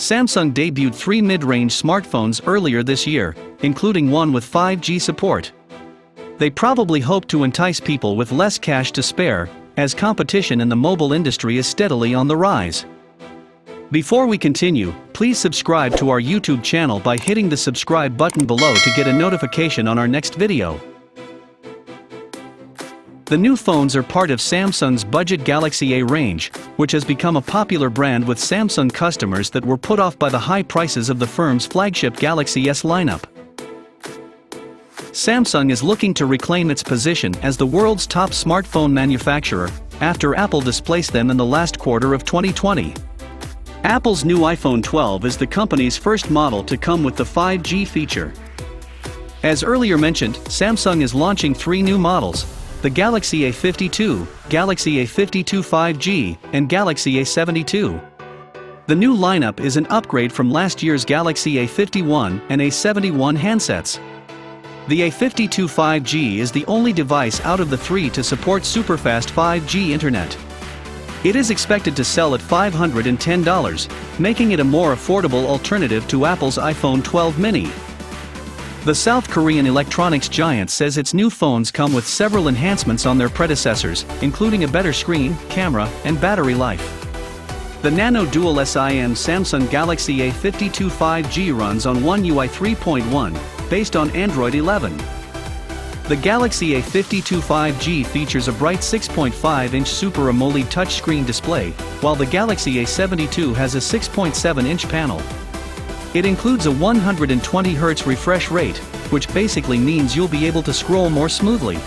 Samsung debuted 3 mid-range smartphones earlier this year, including one with 5G support. They probably hope to entice people with less cash to spare, as competition in the mobile industry is steadily on the rise. Before we continue, please subscribe to our YouTube channel by hitting the subscribe button below to get a notification on our next video. The new phones are part of Samsung's budget Galaxy A range, which has become a popular brand with Samsung customers that were put off by the high prices of the firm's flagship Galaxy S lineup. Samsung is looking to reclaim its position as the world's top smartphone manufacturer, after Apple displaced them in the last quarter of 2020. Apple's new iPhone 12 is the company's first model to come with the 5G feature. As earlier mentioned, Samsung is launching 3 new models: the Galaxy A52, Galaxy A52 5G, and Galaxy A72. The new lineup is an upgrade from last year's Galaxy A51 and A71 handsets. The A52 5G is the only device out of the 3 to support superfast 5G internet. It is expected to sell at $510, making it a more affordable alternative to Apple's iPhone 12 mini. The South Korean electronics giant says its new phones come with several enhancements on their predecessors, including a better screen, camera, and battery life. The Nano Dual SIM Samsung Galaxy A52 5G runs on One UI 3.1, based on Android 11. The Galaxy A52 5G features a bright 6.5-inch Super AMOLED touchscreen display, while the Galaxy A72 has a 6.7-inch panel. It includes a 120Hz refresh rate, which basically means you'll be able to scroll more smoothly.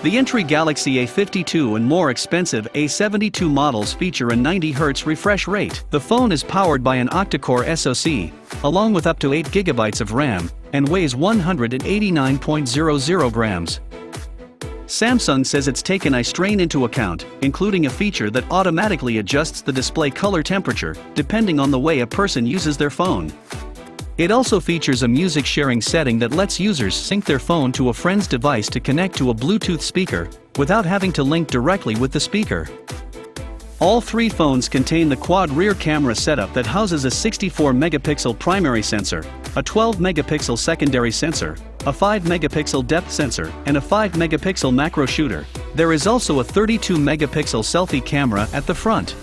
The entry Galaxy A52 and more expensive A72 models feature a 90Hz refresh rate. The phone is powered by an octa-core SoC, along with up to 8 GB of RAM, and weighs 189.00 grams. Samsung says it's taken eye strain into account, including a feature that automatically adjusts the display color temperature, depending on the way a person uses their phone. It also features a music sharing setting that lets users sync their phone to a friend's device to connect to a Bluetooth speaker, without having to link directly with the speaker. All 3 phones contain the quad rear camera setup that houses a 64-megapixel primary sensor, a 12-megapixel secondary sensor, a 5-megapixel depth sensor, and a 5-megapixel macro shooter. There is also a 32-megapixel selfie camera at the front.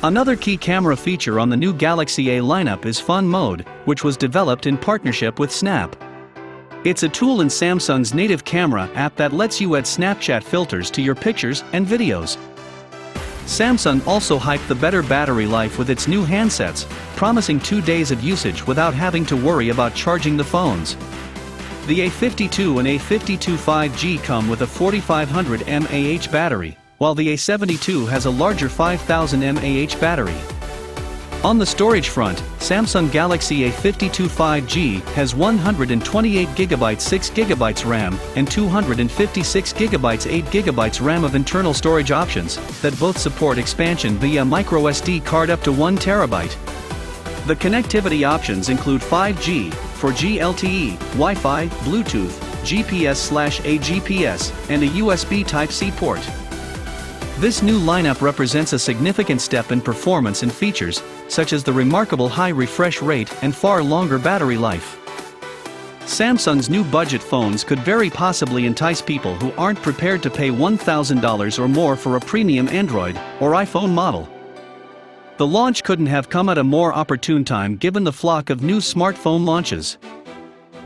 Another key camera feature on the new Galaxy A lineup is Fun Mode, which was developed in partnership with Snap. It's a tool in Samsung's native camera app that lets you add Snapchat filters to your pictures and videos. Samsung also hyped the better battery life with its new handsets, promising 2 days of usage without having to worry about charging the phones. The A52 and A52 5G come with a 4500 mAh battery, while the A72 has a larger 5000 mAh battery. On the storage front, Samsung Galaxy A52 5G has 128GB 6GB RAM and 256GB 8GB RAM of internal storage options that both support expansion via microSD card up to 1TB. The connectivity options include 5G, 4G LTE, Wi-Fi, Bluetooth, GPS/AGPS, and a USB Type-C port. This new lineup represents a significant step in performance and features, such as the remarkable high refresh rate and far longer battery life. Samsung's new budget phones could very possibly entice people who aren't prepared to pay $1,000 or more for a premium Android or iPhone model. The launch couldn't have come at a more opportune time given the flock of new smartphone launches.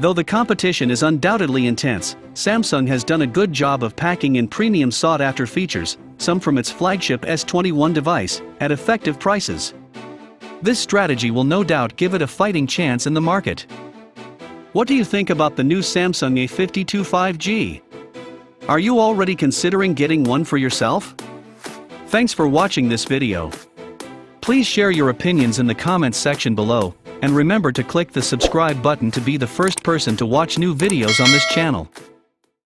Though the competition is undoubtedly intense, Samsung has done a good job of packing in premium sought-after features, some from its flagship S21 device, at effective prices. This strategy will no doubt give it a fighting chance in the market. What do you think about the new Samsung A52 5G? Are you already considering getting one for yourself? Thanks for watching this video. Please share your opinions in the comments section below, and remember to click the subscribe button to be the first person to watch new videos on this channel.